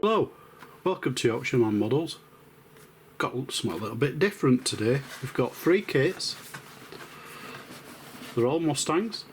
Hello, welcome to Yorkshireman Models. Got something a little bit different today. We've got 3 kits. They're all Mustangs,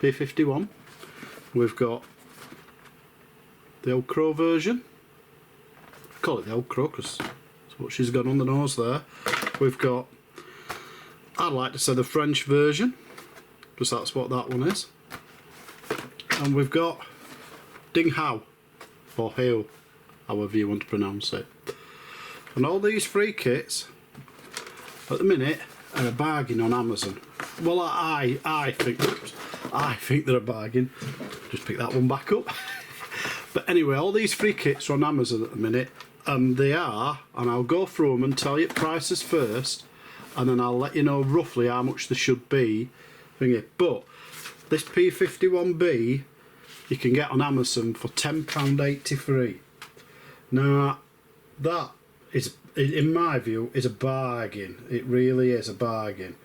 p51. We've got the old Crow version. Call it the old Crow because that's what she's got on the nose there. We've got, I'd like to say, the French version, because that's what that one is. And we've got Ding Hao, or Hao, however you want to pronounce it. And all these 3 kits at the minute are a bargain on Amazon. Well, I think they're a bargain. Just pick that one back up. But anyway, all these 3 kits are on Amazon at the minute, and they are, and I'll go through them and tell you prices first, and then I'll let you know roughly how much they should be. But this p51b you can get on Amazon for £10.83. Now that is, in my view, is a bargain. It really is a bargain,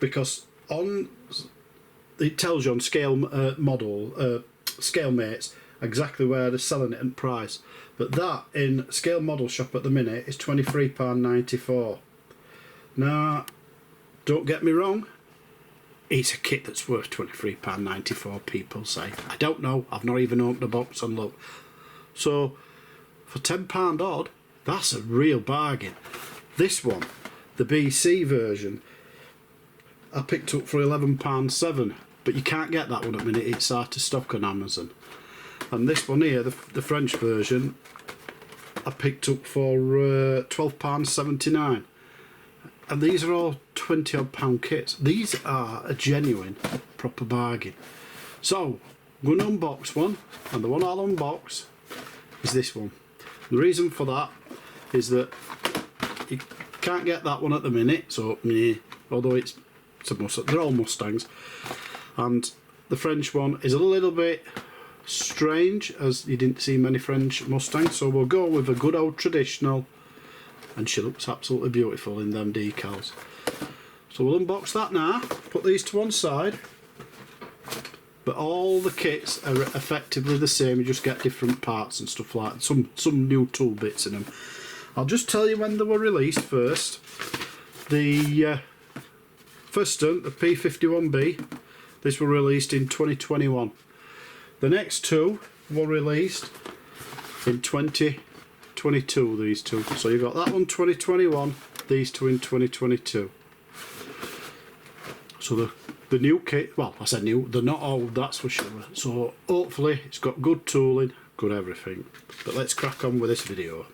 because on it tells you on scale scale mates exactly where they're selling it and price. But that in Scale Model Shop at the minute is £23.94. Now, don't get me wrong, it's a kit that's worth £23.94, people say. I don't know, I've not even opened the box and looked. So, for £10 odd, that's a real bargain. This one, the BC version, I picked up for £11.7, but you can't get that one at the minute, it's out of stock on Amazon. And this one here, the French version, I picked up for £12.79. And these are all £20 odd kits. These are a genuine, proper bargain. So, I'm going to unbox one, and the one I'll unbox is this one. The reason for that is that you can't get that one at the minute, so although it's a Mustang, they're all Mustangs. And the French one is a little bit strange, as you didn't see many French Mustangs, so we'll go with a good old traditional, and she looks absolutely beautiful in them decals. So we'll unbox that now, put these to one side, but all the kits are effectively the same, you just get different parts and stuff like that, some new tool bits in them. I'll just tell you when they were released first. The first one, the p51b, this were released in 2021. The next 2 were released in 2022, these 2. So you've got that one 2021, these 2 in 2022. So the new kit, well, I said new, they're not old, that's for sure. So hopefully it's got good tooling, good everything. But let's crack on with this video.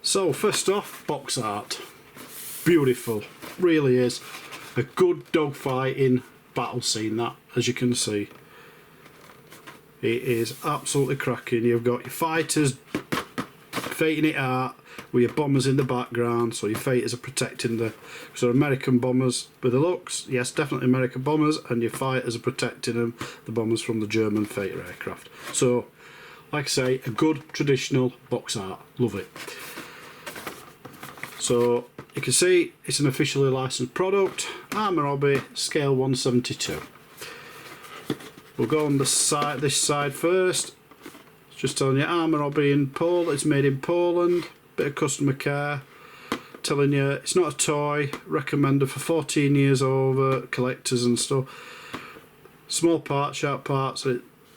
So first off, box art. Beautiful, really is. A good dogfighting battle scene, that, as you can see. It is absolutely cracking. You've got your fighters fighting it out with your bombers in the background, so your fighters are protecting the American bombers with the looks. Yes, definitely American bombers, and your fighters are protecting them, the bombers from the German fighter aircraft. So, like I say, a good traditional box art. Love it. So you can see it's an officially licensed product. ARMA Hobby, scale 172. We'll go on the side, this side first. It's just telling you ARMA Hobby in Poland. It's made in Poland. Bit of customer care. Telling you it's not a toy. Recommended for 14 years over, collectors and stuff. Small parts, sharp parts.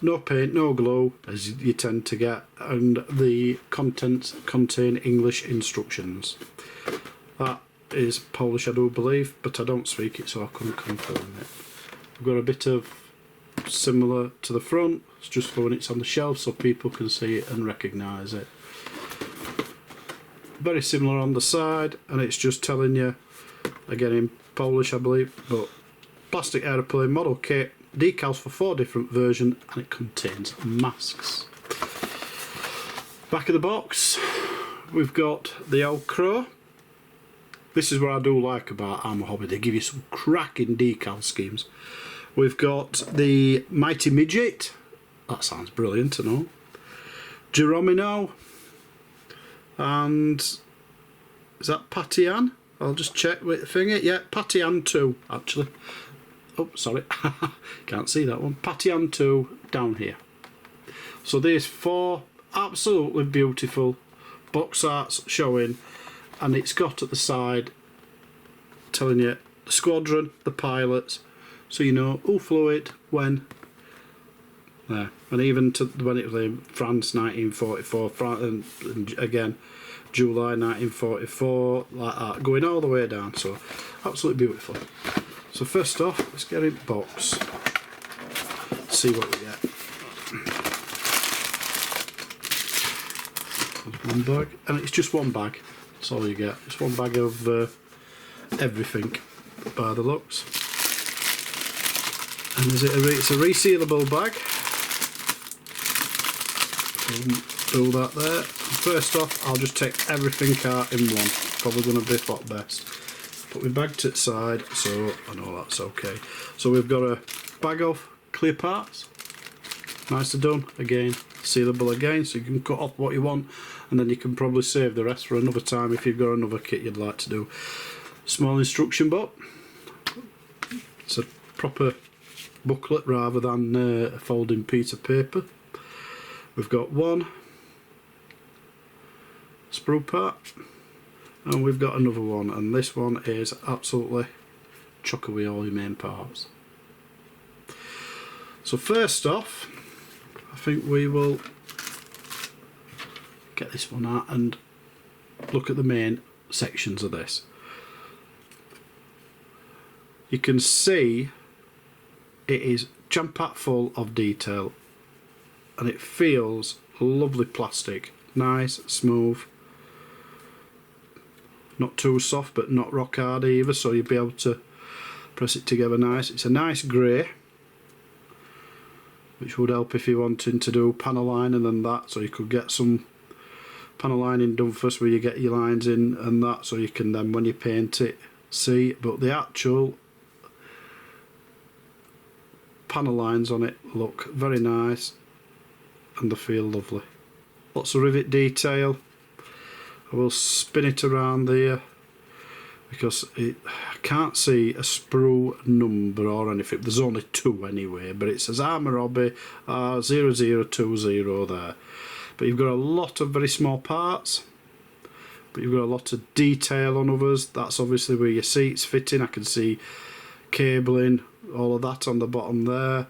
No paint, no glue, as you tend to get. And the contents contain English instructions. That is Polish, I do believe, but I don't speak it, so I couldn't confirm it. We've got a bit of similar to the front, it's just when it's on the shelf so people can see it and recognise it. Very similar on the side, and it's just telling you, again in Polish I believe, but plastic aeroplane model kit, decals for 4 different versions, and it contains masks. Back of the box, we've got the old Crow. This is what I do like about ARMA Hobby, they give you some cracking decal schemes. We've got the Mighty Midget, that sounds brilliant, I know. Geronimo, and is that P51? I'll just check with the finger. Yeah, P51 2 actually. Oh, sorry, can't see that one. P51 2 down here. So there's 4 absolutely beautiful box arts showing, and it's got at the side telling you the squadron, the pilots, so you know who flew it, when. There, and even to when it was in France 1944, and again July 1944, like that, going all the way down. So absolutely beautiful. So first off, let's get in the box, see what we get. There's one bag, and it's just one bag. That's all you get. It's one bag of everything, by the looks. And is it's a resealable bag. Do that there. First off, I'll just take everything out in one. Probably going to be what best. Put my bag to the side, so I know that's okay. So we've got a bag of clear parts. Nicely done. Again, sealable again, so you can cut off what you want, and then you can probably save the rest for another time if you've got another kit you'd like to do. Small instruction book. It's a proper booklet rather than a folding piece of paper. We've got one sprue part, and we've got another one, and this one is absolutely chocker with all your main parts. So first off, I think we will get this one out and look at the main sections of this. You can see it is jam-packed full of detail, and it feels lovely plastic, nice, smooth, not too soft but not rock hard either, so you'll be able to press it together nice. It's a nice grey, which would help if you're wanting to do panel lining and that, so you could get some panel lining done first where you get your lines in and that, so you can then when you paint it see. But the actual panel lines on it look very nice and they feel lovely. Lots of rivet detail. I will spin it around there because I can't see a sprue number or anything. There's only 2 anyway, but it says ARMA Hobby 0020 there. But you've got a lot of very small parts, but you've got a lot of detail on others. That's obviously where your seats fit in. I can see cabling, all of that on the bottom there.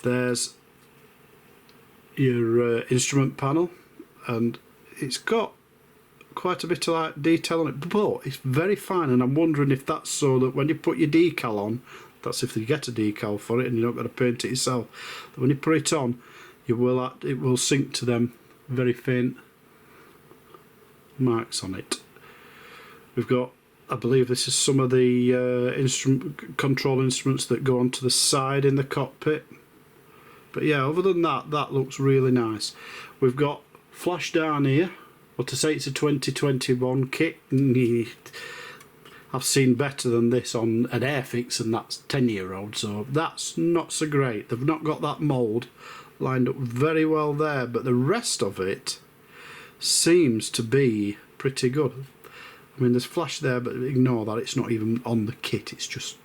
There's your instrument panel, and it's got quite a bit of like detail on it, but it's very fine, and I'm wondering if that's so that when you put your decal on, that's if you get a decal for it and you're not going to paint it yourself, that when you put it on it will sync to them very faint marks on it. We've got, I believe this is some of the control instruments that go onto the side in the cockpit. But yeah, other than that, that looks really nice. We've got flash down here. Well, to say it's a 2021 kit, I've seen better than this on an Airfix, and that's 10-year-old, so that's not so great. They've not got that mould lined up very well there, but the rest of it seems to be pretty good. I mean, there's flash there, but ignore that, it's not even on the kit, it's just...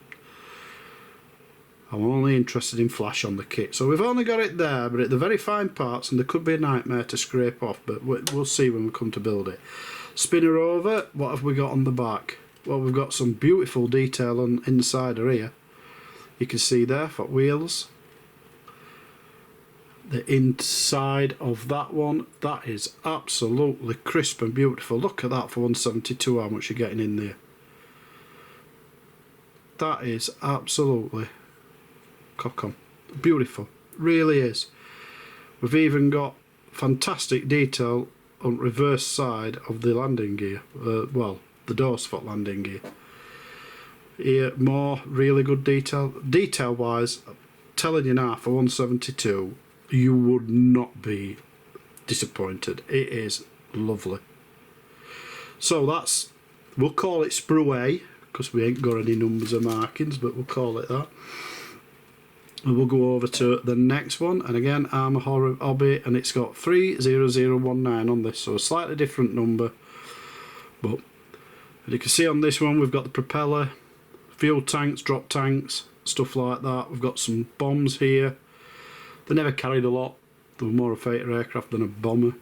I'm only interested in flash on the kit. So we've only got it there, but they're very fine parts, and they could be a nightmare to scrape off, but we'll see when we come to build it. Spinner over, what have we got on the back? Well, we've got some beautiful detail on inside her here. You can see there for wheels. The inside of that one, that is absolutely crisp and beautiful. Look at that for 172, how much you're getting in there. That is absolutely cock on. Beautiful, really is. We've even got fantastic detail on reverse side of the landing gear, well, the door spot landing gear. Here, more really good detail. Detail wise, I'm telling you now, for 172 you would not be disappointed. It is lovely. So that's, we'll call it Sprue A, because we ain't got any numbers or markings, but we'll call it that. And we'll go over to the next one, and again, ARMA Hobby, and it's got 30019 on this, so a slightly different number. But you can see on this one, we've got the propeller, fuel tanks, drop tanks, stuff like that. We've got some bombs here. They never carried a lot. They were more a fighter aircraft than a bomber.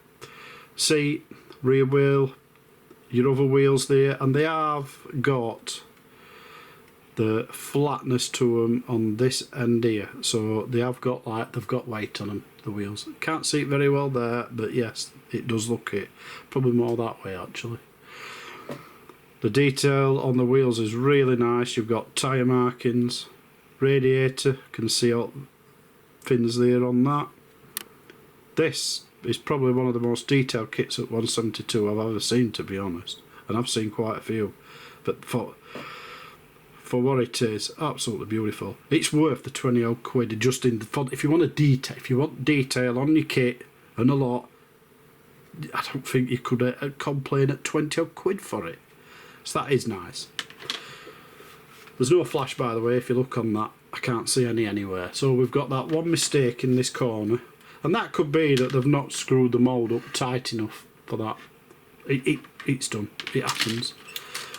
Seat, rear wheel, your other wheels there, and they have got the flatness to them on this end here, so they have got they've got weight on them, the wheels. Can't see it very well there, but yes, it does look it. Probably more that way actually. The detail on the wheels is really nice. You've got tyre markings, radiator, can see all fins there on that. This is probably one of the most detailed kits at 172 I've ever seen, to be honest, and I've seen quite a few, but for what it is, absolutely beautiful. It's worth the 20 odd quid just in the, if you want detail on your kit and a lot. I don't think you could complain at 20 odd quid for it. So that is nice. There's no flash, by the way. If you look on that, I can't see any anywhere. So we've got that one mistake in this corner, and that could be that they've not screwed the mould up tight enough for that. It's done. It happens.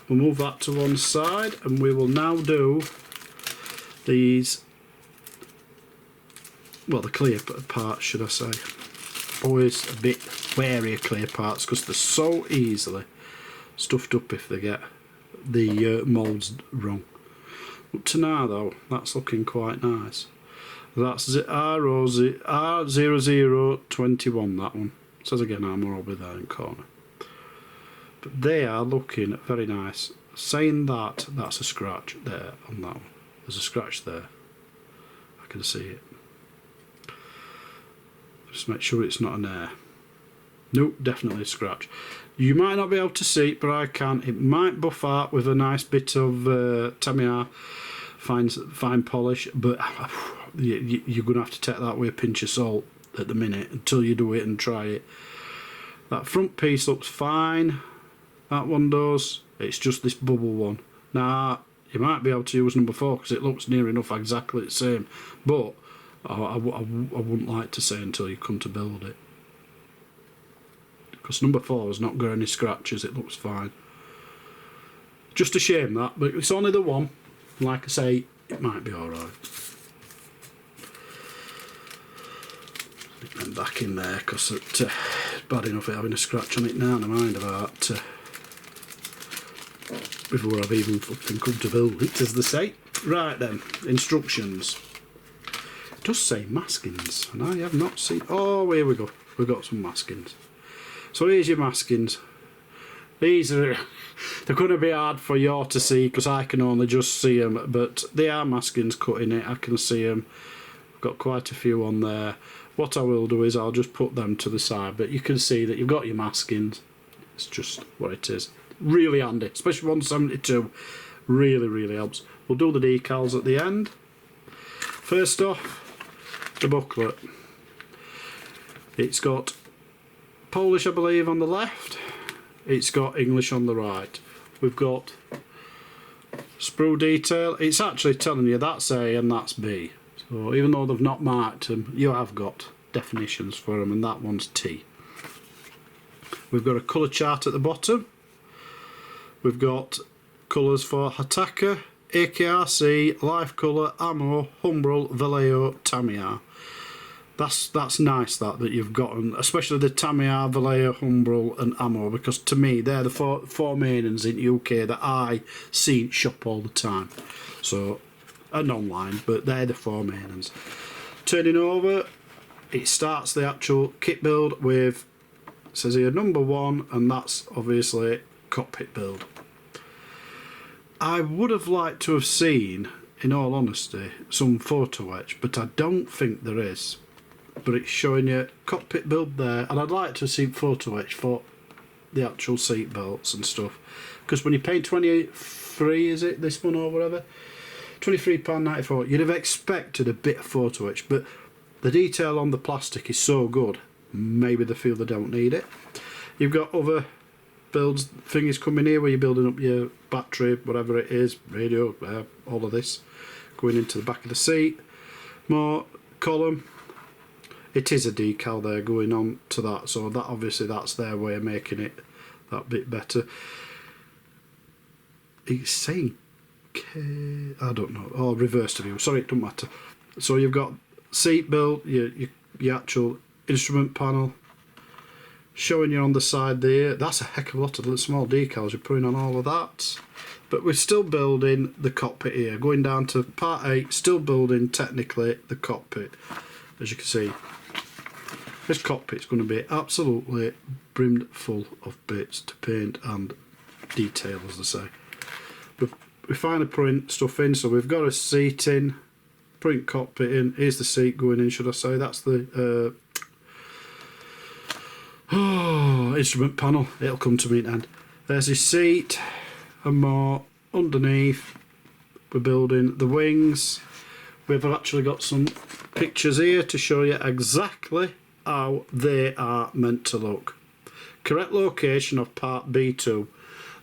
We'll move that to one side, and we will now do these, well, the clear parts, should I say. Always a bit wary of clear parts because they're so easily stuffed up if they get the moulds wrong. Up to now though, that's looking quite nice. That's R0021, that one. It says again ARMA Hobby there in the corner. But they are looking very nice. Saying that, that's a scratch there on that one. There's a scratch there. I can see it. Just make sure it's not an air. Nope, definitely a scratch. You might not be able to see it, but I can. It might buff out with a nice bit of Tamiya fine polish, but you're going to have to take that with a pinch of salt at the minute until you do it and try it. That front piece looks fine. That one does. It's just this bubble one. Now, you might be able to use number 4 because it looks near enough exactly the same, but I wouldn't like to say until you come to build it. Because number 4 has not got any scratches, it looks fine. Just a shame that, but it's only the one. Like I say, it might be alright. Stick them back in there because it's bad enough having a scratch on it now, never mind about before I've even fucking come to build it, as they say. Right then, instructions. It does say maskings, and I have not seen. Oh, here we go. We've got some maskings. So here's your maskings. These are, they're going to be hard for you to see because I can only just see them, but they are maskings cut in it. I can see them. I've got quite a few on there. What I will do is I'll just put them to the side, but you can see that you've got your maskings. It's just what it is. Really handy, especially 172. Really, really helps. We'll do the decals at the end. First off, the booklet. It's got Polish, I believe, on the left. It's got English on the right. We've got sprue detail. It's actually telling you that's A and that's B. So even though they've not marked them, you have got definitions for them, and that one's T. We've got a colour chart at the bottom. We've got colours for Hataka, AKRC, Life Colour, Ammo, Humbrol, Vallejo, Tamiya. That's nice that you've gotten, especially the Tamiya, Vallejo, Humbrol and Ammo, because to me they're the four main ones in UK that I see shop all the time. So, and online, but they're the 4 main ones. Turning over, it starts the actual kit build with, it says here number 1, and that's obviously cockpit build. I would have liked to have seen, in all honesty, some photo etch, but I don't think there is. But it's showing you cockpit build there, and I'd like to see photo etch for the actual seat belts and stuff, because when you pay 23, is it this one or whatever, £23.94, you'd have expected a bit of photo etch, but the detail on the plastic is so good, maybe they feel they don't need it. You've got other builds, things coming here where you're building up your battery, whatever it is, radio, all of this going into the back of the seat. More column. It is a decal there going on to that, so that obviously that's their way of making it that bit better. It's saying I don't know, reverse to view, sorry, it doesn't matter. So you've got seat build, your actual instrument panel, showing you on the side there. That's a heck of a lot of little small decals you're putting on all of that. But we're still building the cockpit here. Going down to part 8, still building technically the cockpit. As you can see, this cockpit's going to be absolutely brimmed full of bits to paint and detail, as they say. We finally putting stuff in, so we've got a seat in, putting cockpit in. Here's the seat going in, should I say. That's the instrument panel. It'll come to me at the end. There's his seat and more. Underneath, we're building the wings. We've actually got some pictures here to show you exactly how they are meant to look. Correct location of part B2.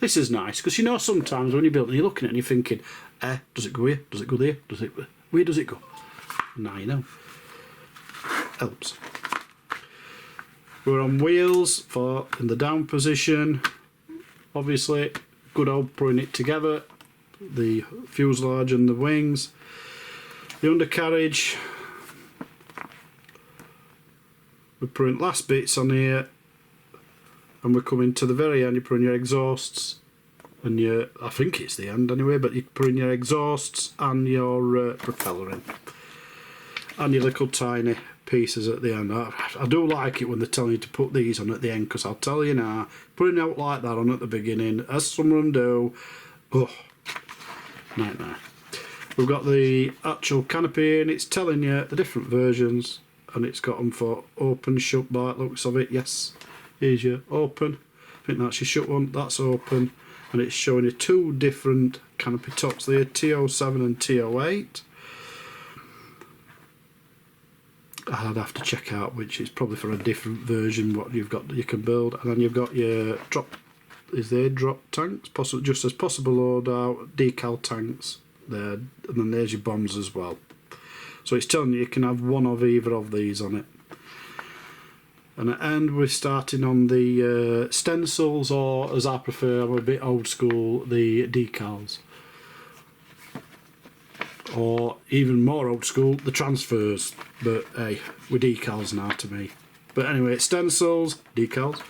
This is nice because you know sometimes when you're building, you're looking at it and you're thinking, does it go here? Does it go there? Where does it go? Now you know. Helps. We're on wheels for in the down position. Obviously, good old putting it together. The fuselage and the wings. The undercarriage. We're putting last bits on here. And we're coming to the very end. You're putting your exhausts and your, I think it's the end anyway, but you're putting your exhausts and your propeller in. And your little tiny pieces at the end. I do like it when they're telling you to put these on at the end, because I'll tell you now, putting out like that on at the beginning, as some of them do, oh, nightmare. We've got the actual canopy and it's telling you the different versions, and it's got them for open, shut by the looks of it. Yes, here's your open, I think that's your shut one, that's open, and it's showing you 2 different canopy tops there, T07 and T08. I'd have to check out which is probably for a different version what you've got that you can build. And then you've got your drop, is there drop tanks, possible, just as possible load out, decal tanks there, and then there's your bombs as well. So it's telling you can have one of either of these on it. And at the end we're starting on the stencils, or as I prefer, I'm a bit old school, the decals. Or even more old school, the transfers. But hey, we're decals now to me. But anyway, stencils, decals.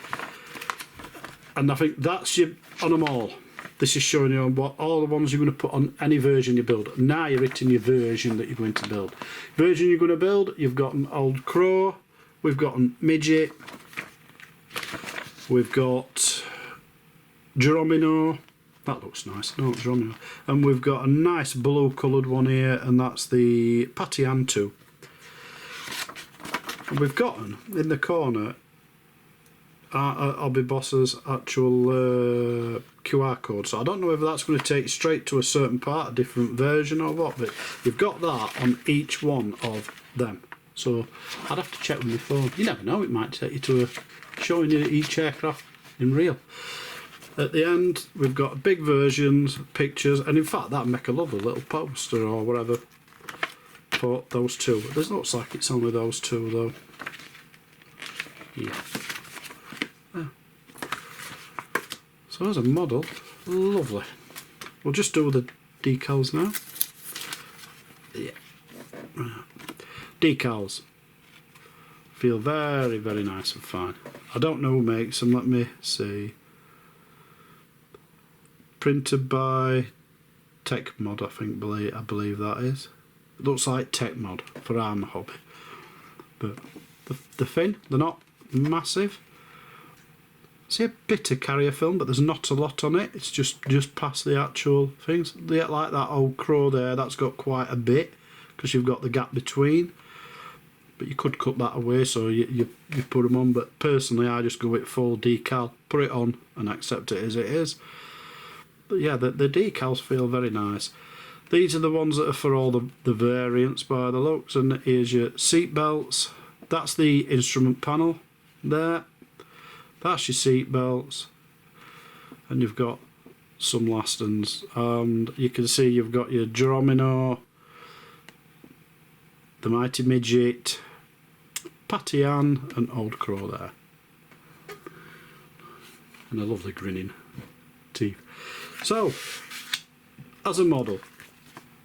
And I think that's you on them all. This is showing you on what all the ones you're going to put on any version you build. Now you're hitting your version that you're going to build. Version you're going to build, you've got an old crow, we've got a midget, we've got Geronimo. That looks nice, no, Geronimo. And we've got a nice blue coloured one here, and that's the p51 2. And we've got in the corner Hobby Boss's actual QR code. So I don't know whether that's going to take you straight to a certain part, a different version or what, but you've got that on each one of them. So I'd have to check with my phone. You never know, it might take you to showing you each aircraft in real. At the end, we've got big versions, pictures, and in fact, that'd make a lovely little poster or whatever for those 2. It looks like it's only those 2 though. Yeah. So as a model, lovely. We'll just do the decals now. Yeah. Decals. Feel very, very nice and fine. I don't know who makes them, let me see. Printed by Tech Mod, I believe that is. It looks like Tech Mod for ARMA Hobby. But the fin, they're not massive. See a bit of carrier film, but there's not a lot on it. It's just past the actual things. Like that old crow there, that's got quite a bit because you've got the gap between. But you could cut that away, so you put them on. But personally, I just go with full decal, put it on, and accept it as it is. But yeah, the decals feel very nice. These are the ones that are for all the variants by the looks. And here's your seat belts. That's the instrument panel there. That's your seat belts. And you've got some last ones. And you can see you've got your Geronimo, the Mighty Midget, p51 and Old Crow there. And a lovely grinning teeth. So, as a model,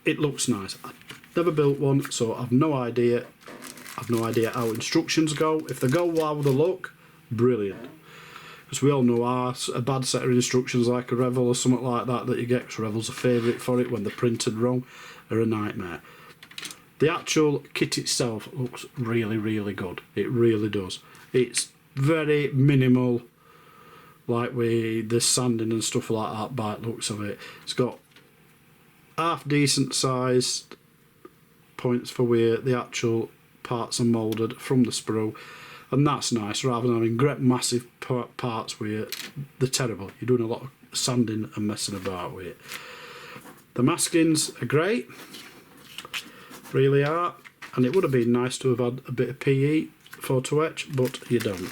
it looks nice. I've never built one, so I've no idea I've no idea how instructions go. If they go how they look, brilliant. Because we all know a bad set of instructions like a Revel or something like that you get, because Revel's a favourite for it when they're printed wrong, are a nightmare. The actual kit itself looks really, really good. It really does. It's very minimal, like with the sanding and stuff like that by the looks of it. It's got half decent sized points for where the actual parts are moulded from the sprue, and that's nice rather than having great massive parts where they're terrible. You're doing a lot of sanding and messing about with it. The maskings are great, really are, and it would have been nice to have had a bit of PE photo etch, but you don't.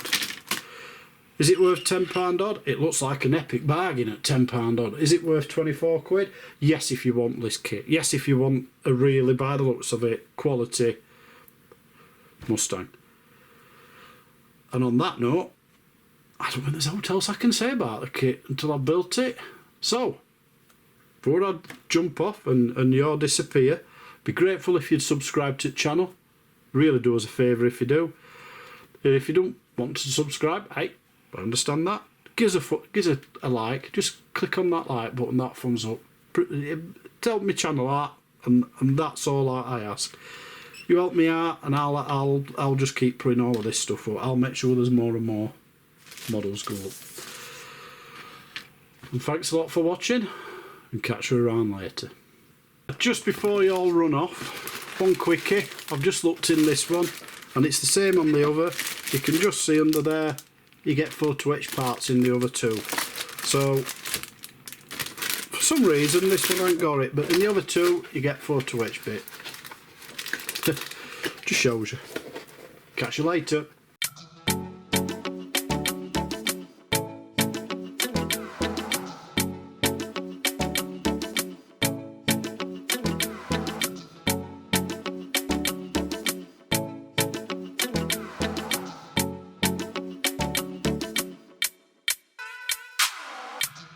Is it worth £10 odd? It looks like an epic bargain at £10 odd. Is it worth 24 quid? Yes, if you want this kit. Yes, if you want a really, by the looks of it, quality Mustang. And on that note, I don't think there's anything else I can say about the kit until I've built it. So, before I jump off and you all disappear, be grateful if you'd subscribe to the channel. Really do us a favour if you do. And if you don't want to subscribe, hey, I understand that. Give us a like. Just click on that like button, that thumbs up. Help me channel out, and that's all I ask. You help me out, and I'll just keep putting all of this stuff up. I'll make sure there's more and more models go up. And thanks a lot for watching, and catch you around later. Just before you all run off, one quickie. I've just looked in this one, and it's the same on the other. You can just see under there, you get photo etch parts in the other two. So, for some reason this one ain't got it, but in the other two, you get photo etch bit. Just shows you. Catch you later.